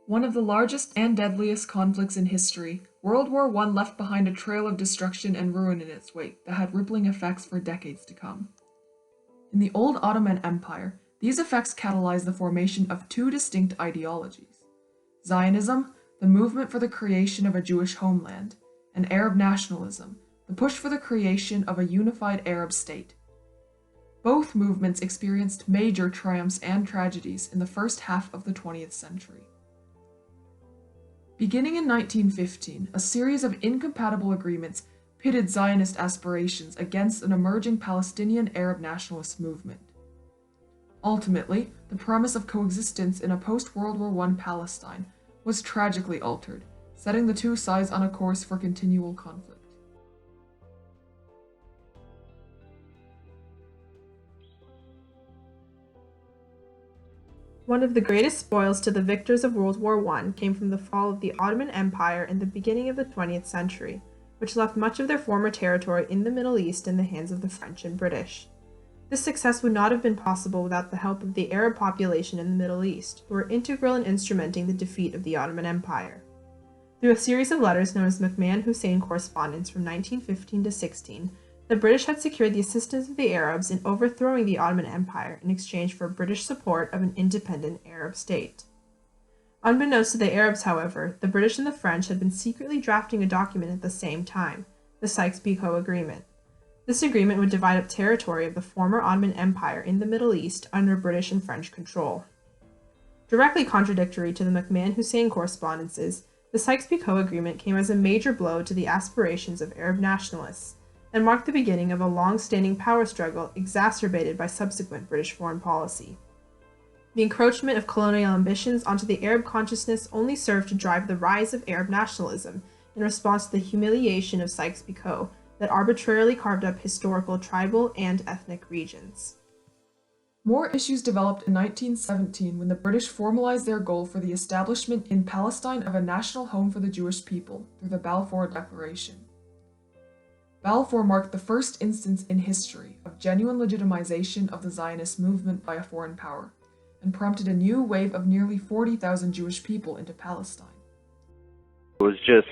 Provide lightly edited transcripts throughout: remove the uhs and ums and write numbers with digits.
One of the largest and deadliest conflicts in history, World War I left behind a trail of destruction and ruin in its wake that had rippling effects for decades to come. In the old Ottoman Empire, these effects catalyzed the formation of two distinct ideologies: Zionism, the movement for the creation of a Jewish homeland, and Arab nationalism, the push for the creation of a unified Arab state. Both movements experienced major triumphs and tragedies in the first half of the 20th century. Beginning in 1915, a series of incompatible agreements pitted Zionist aspirations against an emerging Palestinian Arab nationalist movement. Ultimately, the promise of coexistence in a post-World War I Palestine was tragically altered, setting the two sides on a course for continual conflict. One of the greatest spoils to the victors of World War I came from the fall of the Ottoman Empire in the beginning of the 20th century, which left much of their former territory in the Middle East in the hands of the French and British. This success would not have been possible without the help of the Arab population in the Middle East, who were integral in instrumenting the defeat of the Ottoman Empire. Through a series of letters known as McMahon-Hussein Correspondence from 1915 to 16, the British had secured the assistance of the Arabs in overthrowing the Ottoman Empire in exchange for British support of an independent Arab state. Unbeknownst to the Arabs, however, the British and the French had been secretly drafting a document at the same time, the Sykes-Picot Agreement. This agreement would divide up territory of the former Ottoman Empire in the Middle East under British and French control. Directly contradictory to the McMahon-Hussein correspondences, the Sykes-Picot Agreement came as a major blow to the aspirations of Arab nationalists, and marked the beginning of a long-standing power struggle exacerbated by subsequent British foreign policy. The encroachment of colonial ambitions onto the Arab consciousness only served to drive the rise of Arab nationalism in response to the humiliation of Sykes-Picot that arbitrarily carved up historical tribal and ethnic regions. More issues developed in 1917 when the British formalized their goal for the establishment in Palestine of a national home for the Jewish people through the Balfour Declaration. Balfour marked the first instance in history of genuine legitimization of the Zionist movement by a foreign power, and prompted a new wave of nearly 40,000 Jewish people into Palestine. It was just,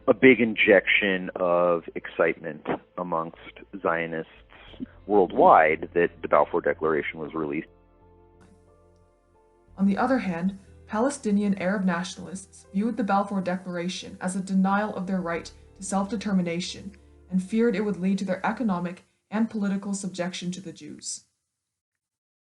a big injection of excitement amongst Zionists worldwide that the Balfour Declaration was released. On the other hand, Palestinian Arab nationalists viewed the Balfour Declaration as a denial of their right to self-determination and feared it would lead to their economic and political subjection to the Jews.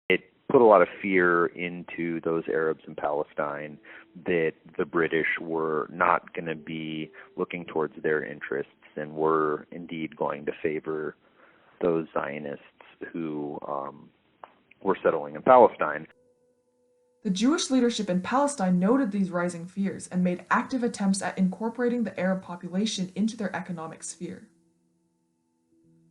It put a lot of fear into those Arabs in Palestine that the British were not going to be looking towards their interests and were indeed going to favor those Zionists who were settling in Palestine. The Jewish leadership in Palestine noted these rising fears and made active attempts at incorporating the Arab population into their economic sphere.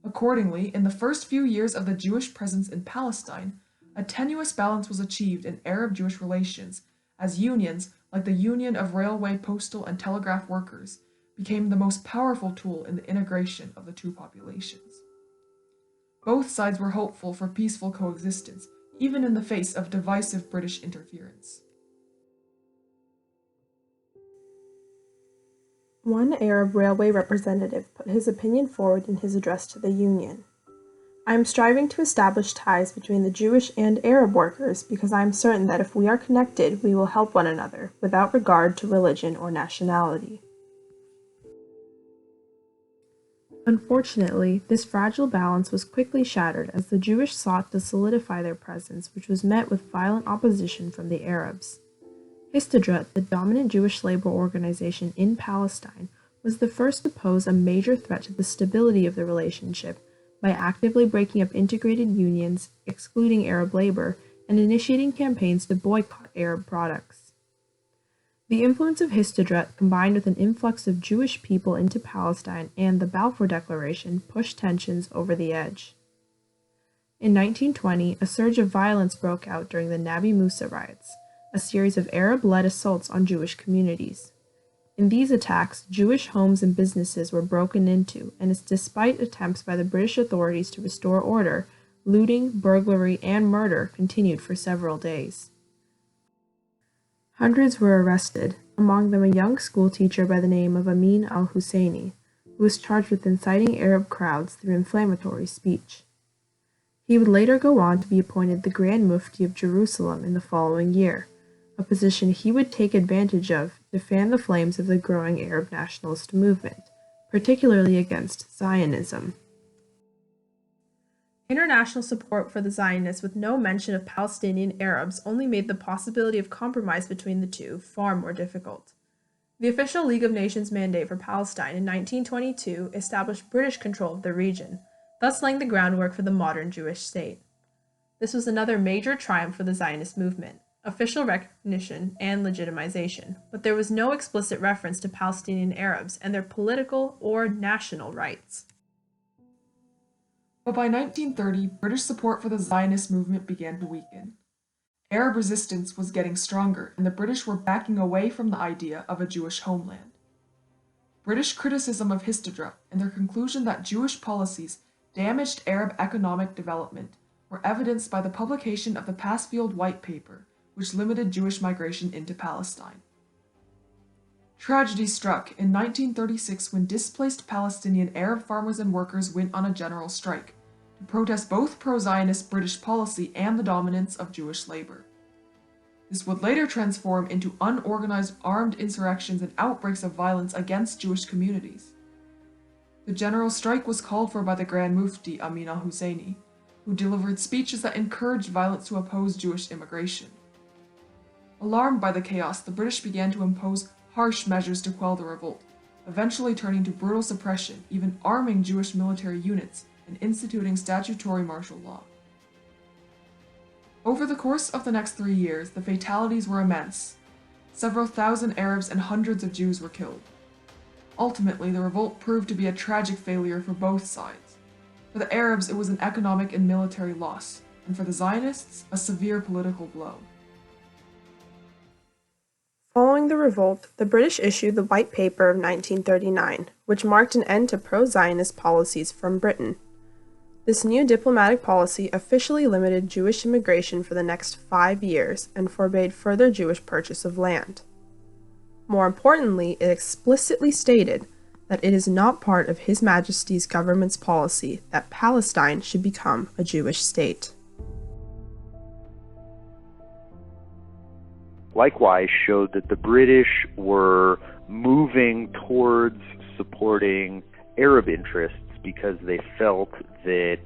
Accordingly, in the first few years of the Jewish presence in Palestine, a tenuous balance was achieved in Arab-Jewish relations as unions, like the Union of Railway, Postal, and Telegraph Workers, became the most powerful tool in the integration of the two populations. Both sides were hopeful for peaceful coexistence, even in the face of divisive British interference. One Arab railway representative put his opinion forward in his address to the Union. I am striving to establish ties between the Jewish and Arab workers because I am certain that if we are connected, we will help one another without regard to religion or nationality. Unfortunately, this fragile balance was quickly shattered as the Jewish sought to solidify their presence, which was met with violent opposition from the Arabs. Histadrut, the dominant Jewish labor organization in Palestine, was the first to pose a major threat to the stability of the relationship by actively breaking up integrated unions, excluding Arab labor, and initiating campaigns to boycott Arab products. The influence of Histadrut, combined with an influx of Jewish people into Palestine and the Balfour Declaration, pushed tensions over the edge. In 1920, a surge of violence broke out during the Nabi Musa riots, a series of Arab-led assaults on Jewish communities. In these attacks, Jewish homes and businesses were broken into, and despite attempts by the British authorities to restore order, looting, burglary, and murder continued for several days. Hundreds were arrested, among them a young schoolteacher by the name of Amin al-Husseini, who was charged with inciting Arab crowds through inflammatory speech. He would later go on to be appointed the Grand Mufti of Jerusalem in the following year, a position he would take advantage of to fan the flames of the growing Arab nationalist movement, particularly against Zionism. International support for the Zionists with no mention of Palestinian Arabs only made the possibility of compromise between the two far more difficult. The official League of Nations mandate for Palestine in 1922 established British control of the region, thus laying the groundwork for the modern Jewish state. This was another major triumph for the Zionist movement, official recognition and legitimization, but there was no explicit reference to Palestinian Arabs and their political or national rights. But by 1930, British support for the Zionist movement began to weaken. Arab resistance was getting stronger, and the British were backing away from the idea of a Jewish homeland. British criticism of Histadrut and their conclusion that Jewish policies damaged Arab economic development were evidenced by the publication of the Passfield White Paper, which limited Jewish migration into Palestine. Tragedy struck in 1936 when displaced Palestinian Arab farmers and workers went on a general strike to protest both pro-Zionist British policy and the dominance of Jewish labor. This would later transform into unorganized armed insurrections and outbreaks of violence against Jewish communities. The general strike was called for by the Grand Mufti Amin al-Husseini, who delivered speeches that encouraged violence to oppose Jewish immigration. Alarmed by the chaos, the British began to impose harsh measures to quell the revolt, eventually turning to brutal suppression, even arming Jewish military units and instituting statutory martial law. Over the course of the next 3 years, the fatalities were immense. Several thousand Arabs and hundreds of Jews were killed. Ultimately, the revolt proved to be a tragic failure for both sides. For the Arabs, it was an economic and military loss, and for the Zionists, a severe political blow. Following the revolt, the British issued the White Paper of 1939, which marked an end to pro-Zionist policies from Britain. This new diplomatic policy officially limited Jewish immigration for the next 5 years and forbade further Jewish purchase of land. More importantly, it explicitly stated that it is not part of His Majesty's government's policy that Palestine should become a Jewish state. Likewise showed that the British were moving towards supporting Arab interests because they felt that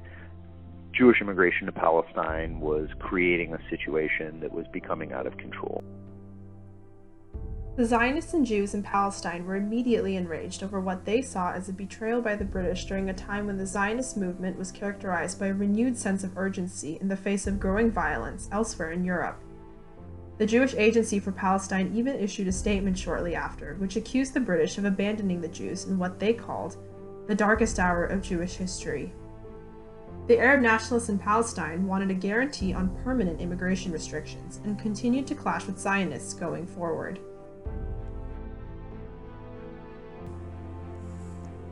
Jewish immigration to Palestine was creating a situation that was becoming out of control. The Zionists and Jews in Palestine were immediately enraged over what they saw as a betrayal by the British during a time when the Zionist movement was characterized by a renewed sense of urgency in the face of growing violence elsewhere in Europe. The Jewish Agency for Palestine even issued a statement shortly after, which accused the British of abandoning the Jews in what they called the darkest hour of Jewish history. The Arab nationalists in Palestine wanted a guarantee on permanent immigration restrictions and continued to clash with Zionists going forward.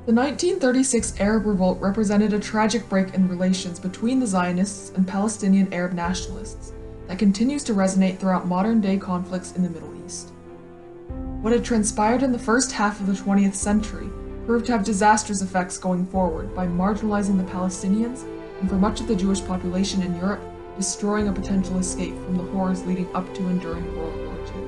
The 1936 Arab Revolt represented a tragic break in relations between the Zionists and Palestinian Arab nationalists that continues to resonate throughout modern-day conflicts in the Middle East. What had transpired in the first half of the 20th century proved to have disastrous effects going forward by marginalizing the Palestinians and for much of the Jewish population in Europe, destroying a potential escape from the horrors leading up to and during World War II.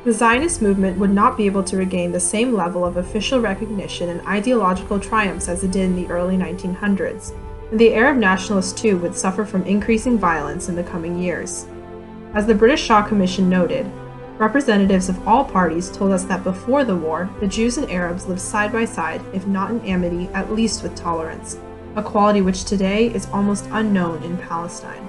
The Zionist movement would not be able to regain the same level of official recognition and ideological triumphs as it did in the early 1900s, and the Arab nationalists too would suffer from increasing violence in the coming years. As the British Shaw Commission noted, representatives of all parties told us that before the war, the Jews and Arabs lived side by side, if not in amity, at least with tolerance, a quality which today is almost unknown in Palestine.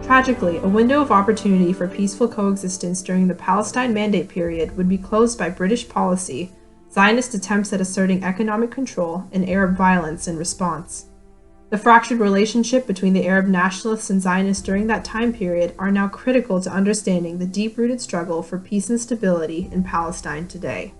Tragically, a window of opportunity for peaceful coexistence during the Palestine Mandate period would be closed by British policy, Zionist attempts at asserting economic control, and Arab violence in response. The fractured relationship between the Arab nationalists and Zionists during that time period are now critical to understanding the deep-rooted struggle for peace and stability in Palestine today.